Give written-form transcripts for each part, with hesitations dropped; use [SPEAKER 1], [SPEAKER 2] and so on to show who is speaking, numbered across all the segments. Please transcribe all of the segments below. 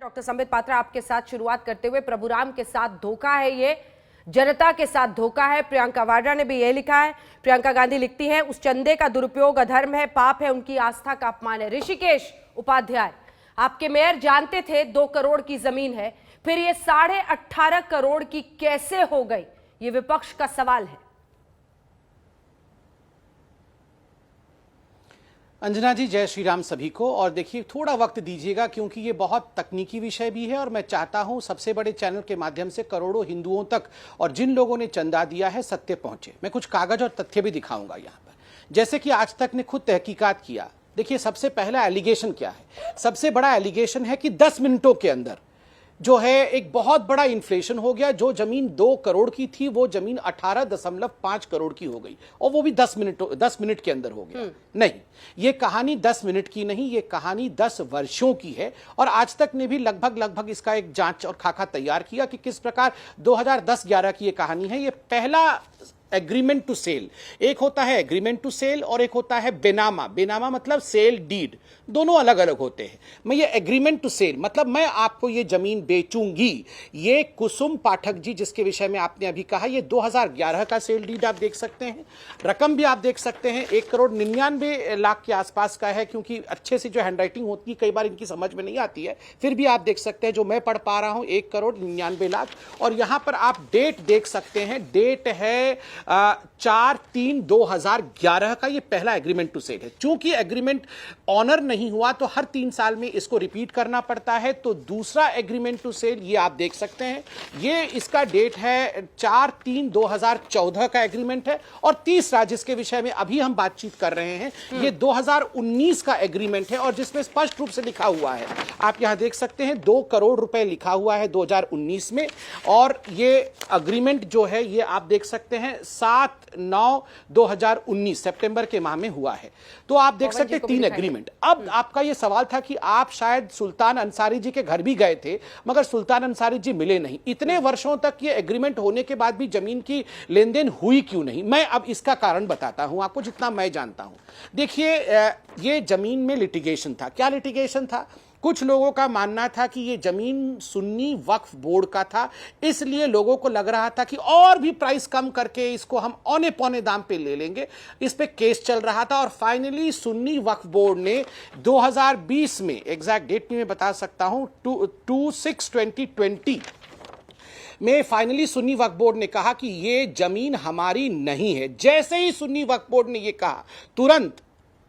[SPEAKER 1] Doctor Sambit Patra, आपके साथ शुरुआत करते हुए, प्रभुराम के साथ धोखा है, ये जनता के साथ धोखा है। प्रियंका वाड्रा ने भी यह लिखा है। प्रियंका गांधी लिखती हैं, उस चंदे का दुरुपयोग अधर्म है, पाप है, उनकी आस्था का अपमान है। ऋषिकेश उपाध्याय, आपके मेयर जानते थे 2 करोड़ की जमीन है, फिर ये 18.5 करोड़ की कैसे हो गई, ये विपक्ष का सवाल है।
[SPEAKER 2] अंजना जी, जय श्री राम सभी को। और देखिए, थोड़ा वक्त दीजिएगा क्योंकि ये बहुत तकनीकी विषय भी है और मैं चाहता हूं सबसे बड़े चैनल के माध्यम से करोड़ों हिंदुओं तक और जिन लोगों ने चंदा दिया है सत्य पहुंचे। मैं कुछ कागज और तथ्य भी दिखाऊंगा यहाँ पर, जैसे कि आज तक ने खुद तहकीकात किया। देखिए, सबसे पहला एलिगेशन क्या है? सबसे बड़ा एलिगेशन है कि 10 मिनटों के अंदर जो है एक बहुत बड़ा इन्फ्लेशन हो गया। जो जमीन 2 करोड़ की थी वो जमीन 18.5 करोड़ की हो गई, और वो भी 10 मिनट के अंदर हो गया। नहीं, ये कहानी 10 मिनट की नहीं, ये कहानी 10 वर्षों की है। और आज तक ने भी लगभग इसका एक जांच और खाका तैयार किया कि किस प्रकार 2010-11 की ये कहानी है। ये पहला एग्रीमेंट टू सेल, एक होता है एग्रीमेंट टू सेल और एक होता है बेनामा। बेनामा मतलब सेल डीड, दोनों अलग अलग होते हैं। मैं ये एग्रीमेंट टू सेल मतलब मैं आपको ये जमीन बेचूंगी। ये कुसुम पाठक जी जिसके विषय में आपने अभी कहा, ये 2011 का सेल डीड आप देख सकते हैं। रकम भी आप देख सकते हैं 1,99,00,000 के आसपास का है, क्योंकि अच्छे से जो हैंडराइटिंग होती है कई बार इनकी समझ में नहीं आती है, फिर भी आप देख सकते हैं जो मैं पढ़ पा रहा हूं 1,99,00,000। और यहां पर आप डेट देख सकते हैं, डेट है 4/3/2011 का। ये पहला एग्रीमेंट टू सेल है। चूंकि एग्रीमेंट ऑनर नहीं हुआ तो हर 3 साल में इसको रिपीट करना पड़ता है। तो दूसरा एग्रीमेंट टू सेल ये आप देख सकते हैं, ये इसका डेट है 4/3/2014 का एग्रीमेंट है। और तीसरा जिसके विषय में अभी हम बातचीत कर रहे हैं, ये 2019 का एग्रीमेंट है और जिसमें स्पष्ट रूप से लिखा हुआ है, आप यहां देख सकते हैं 2 करोड़ रुपए लिखा हुआ है 2019 में। और ये एग्रीमेंट जो है ये आप देख सकते हैं 7/9/2019 सितंबर के माह में हुआ है। तो आप देख सकते हैं 3 एग्रीमेंट। अब आपका यह सवाल था कि आप शायद सुल्तान अंसारी जी के घर भी गए थे, मगर सुल्तान अंसारी जी मिले नहीं। इतने वर्षों तक ये एग्रीमेंट होने के बाद भी जमीन की लेन देन हुई क्यों नहीं? मैं अब इसका कारण बताता हूं आपको, जितना मैं जानता हूं। देखिए, ये जमीन में लिटिगेशन था। क्या लिटिगेशन था? कुछ लोगों का मानना था कि ये जमीन सुन्नी वक्फ बोर्ड का था, इसलिए लोगों को लग रहा था कि और भी प्राइस कम करके इसको हम औने पौने दाम पे ले लेंगे। इस पे केस चल रहा था और फाइनली सुन्नी वक्फ बोर्ड ने 2020 में, एग्जैक्ट डेट भी मैं बता सकता हूं, 2/6/2020 में फाइनली सुन्नी वक्फ बोर्ड ने कहा कि ये जमीन हमारी नहीं है। जैसे ही सुन्नी वक्फ बोर्ड ने ये कहा, तुरंत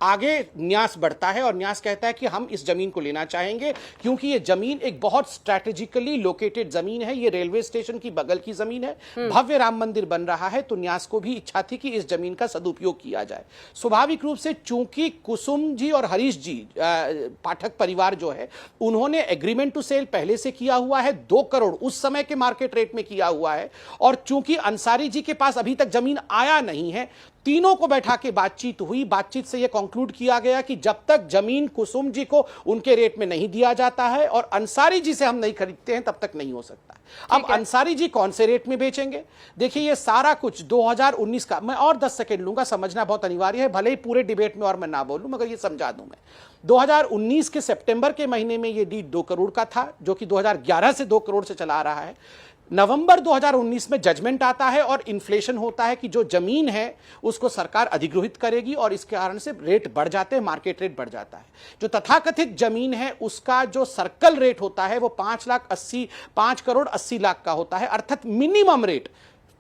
[SPEAKER 2] आगे न्यास बढ़ता है और न्यास कहता है कि हम इस जमीन को लेना चाहेंगे, क्योंकि ये जमीन एक बहुत स्ट्रैटेजिकली लोकेटेड जमीन है। ये रेलवे स्टेशन की बगल की जमीन है, भव्य राम मंदिर बन रहा है। तो न्यास को भी इच्छा थी कि इस जमीन का सदुपयोग किया जाए। स्वाभाविक रूप से चूंकि कुसुम जी और हरीश जी पाठक परिवार जो है, उन्होंने एग्रीमेंट टू सेल पहले से किया हुआ है, 2 करोड़ उस समय के मार्केट रेट में किया हुआ है। और चूंकि अंसारी जी के पास अभी तक जमीन आया नहीं है, तीनों को बैठा के बातचीत हुई। बातचीत से यह कंक्लूड किया गया कि जब तक जमीन कुसुम जी को उनके रेट में नहीं दिया जाता है और अंसारी जी से हम नहीं खरीदते हैं, तब तक नहीं हो सकता। अब अंसारी जी कौन से रेट में बेचेंगे? देखिए, ये सारा कुछ 2019 का, मैं और 10 सेकेंड लूंगा, समझना बहुत अनिवार्य है, भले ही पूरे डिबेट में और मैं ना बोलूं, मगर ये समझा दूं मैं। 2019 के सितंबर के महीने में ये डीड 2 करोड़ का था, जो कि 2011 से 2 करोड़ से चला रहा है। नवंबर 2019 में जजमेंट आता है और इन्फ्लेशन होता है कि जो जमीन है उसको सरकार अधिग्रहित करेगी और इसके कारण से रेट बढ़ जाते हैं, मार्केट रेट बढ़ जाता है। जो तथाकथित जमीन है उसका जो सर्कल रेट होता है वो 5 करोड़ 80 लाख का होता है, अर्थात मिनिमम रेट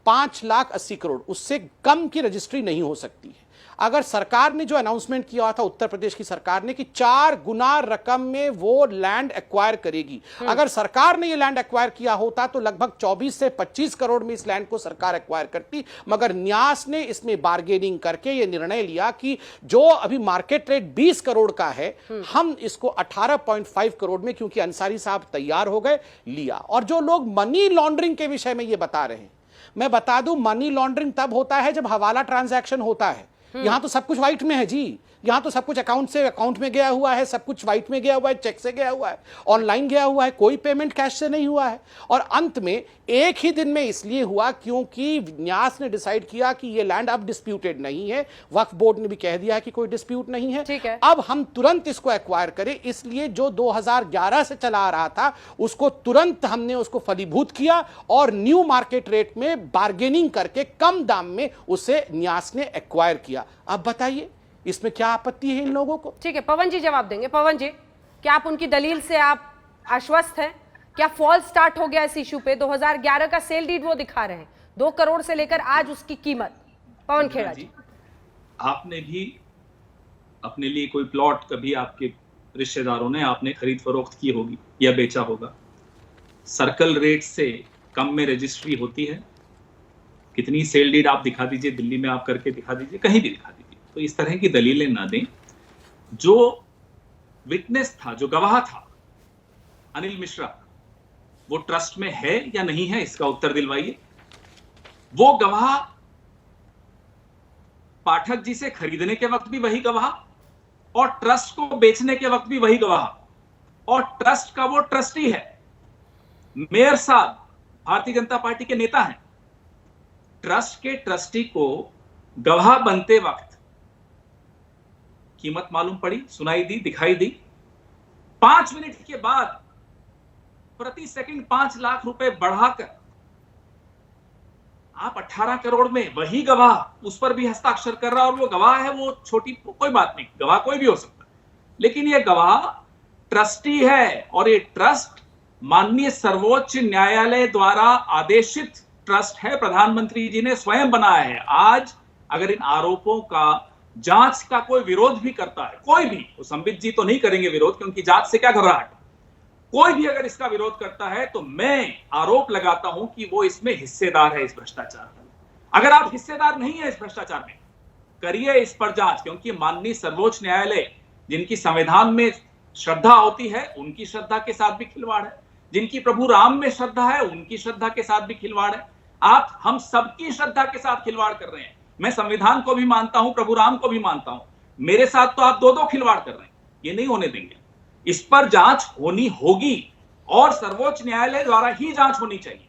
[SPEAKER 2] 5,80,00,000 करोड़, उससे कम की रजिस्ट्री नहीं हो सकती है। अगर सरकार ने जो अनाउंसमेंट किया था, उत्तर प्रदेश की सरकार ने, कि 4 गुना रकम में वो लैंड एक्वायर करेगी, अगर सरकार ने ये लैंड एक्वायर किया होता तो लगभग 24 से 25 करोड़ में इस लैंड को सरकार एक्वायर करती। मगर न्यास ने इसमें बार्गेनिंग करके ये निर्णय लिया कि जो अभी मार्केट रेट 20 करोड़ का है, हम इसको 18.5 करोड़ में, क्योंकि अंसारी साहब तैयार हो गए, लिया। और जो लोग मनी लॉन्ड्रिंग के विषय में ये बता रहे हैं, मैं बता दूं, मनी लॉन्ड्रिंग तब होता है जब हवाला ट्रांजैक्शन होता है। यहां तो सब कुछ व्हाइट में है जी। यहां तो सब कुछ अकाउंट से अकाउंट में गया हुआ है, सब कुछ व्हाइट में गया हुआ है, चेक से गया हुआ है, ऑनलाइन गया हुआ है, कोई पेमेंट कैश से नहीं हुआ है। और अंत में एक ही दिन में इसलिए हुआ क्योंकि न्यास ने डिसाइड किया कि ये लैंड अब डिस्प्यूटेड नहीं है। वक्फ बोर्ड ने भी कह दिया कि कोई डिस्प्यूट नहीं है,
[SPEAKER 1] ठीक है।
[SPEAKER 2] अब हम तुरंत इसको एक्वायर करें। इसलिए जो 2011 से चला आ रहा था उसको तुरंत हमने उसको फलीभूत किया और न्यू मार्केट रेट में बार्गेनिंग करके कम दाम में उसे न्यास ने एक्वायर किया। अब बताइए इसमें क्या आपत्ति है इन लोगों को?
[SPEAKER 1] ठीक है, पवन जी जवाब देंगे। पवन जी, क्या आप उनकी दलील से आप आश्वस्त हैं? क्या फॉल स्टार्ट हो गया इस इशू पे? 2011 का सेल डीड वो दिखा रहे हैं, 2 करोड़ से लेकर आज उसकी कीमत। पवन खेड़ा जी,
[SPEAKER 3] आपने भी अपने लिए कोई प्लॉट कभी आपके रिश्तेदारों ने आपने खरीद फरोख्त की होगी या बेचा होगा, सर्कल रेट से कम में रजिस्ट्री होती है? कितनी सेल डीड आप दिखा दीजिए, दिल्ली में आप करके दिखा दीजिए, कहीं भी दिखा दीजिए। तो इस तरह की दलीलें ना दें। जो विटनेस था, जो गवाह था अनिल मिश्रा, वो ट्रस्ट में है या नहीं है, इसका उत्तर दिलवाइए। वो गवाह पाठक जी से खरीदने के वक्त भी वही गवाह और ट्रस्ट को बेचने के वक्त भी वही गवाह, और ट्रस्ट का वो ट्रस्टी है। मेयर साहब भारतीय जनता पार्टी के नेता हैं। ट्रस्ट के ट्रस्टी को गवाह बनते वक्त कीमत मालूम पड़ी, सुनाई दी, दिखाई दी। 5 मिनट के बाद प्रति सेकंड 5 लाख रुपए बढ़ाकर आप 18 करोड़ में वही गवाह उस पर भी हस्ताक्षर कर रहा, और वो गवाह है, वो छोटी कोई बात नहीं, गवाह कोई भी हो सकता है, लेकिन ये गवाह ट्रस्टी है। और ये ट्रस्ट माननीय सर्वोच्च न्यायालय द्वारा आदेशित ट्रस्ट है, प्रधानमंत्री जी ने स्वयं बनाया है। आज अगर इन आरोपों का जांच का कोई विरोध भी करता है, कोई भी, वो संबित जी तो नहीं करेंगे विरोध क्योंकि जांच से क्या घबराहट, कोई भी अगर इसका विरोध करता है तो मैं आरोप लगाता हूं कि वो इसमें हिस्सेदार है, इस भ्रष्टाचार में। अगर आप हिस्सेदार नहीं है इस भ्रष्टाचार में, करिए इस पर जांच, क्योंकि माननीय सर्वोच्च न्यायालय जिनकी संविधान में श्रद्धा होती है उनकी श्रद्धा के साथ भी खिलवाड़ है, जिनकी प्रभु राम में श्रद्धा है उनकी श्रद्धा के साथ भी खिलवाड़ है। आप हम सबकी श्रद्धा के साथ खिलवाड़ कर रहे हैं। मैं संविधान को भी मानता हूं, प्रभु राम को भी मानता हूं, मेरे साथ तो आप दो खिलवाड़ कर रहे हैं, ये नहीं होने देंगे। इस पर जांच होनी होगी और सर्वोच्च न्यायालय द्वारा ही जांच होनी चाहिए।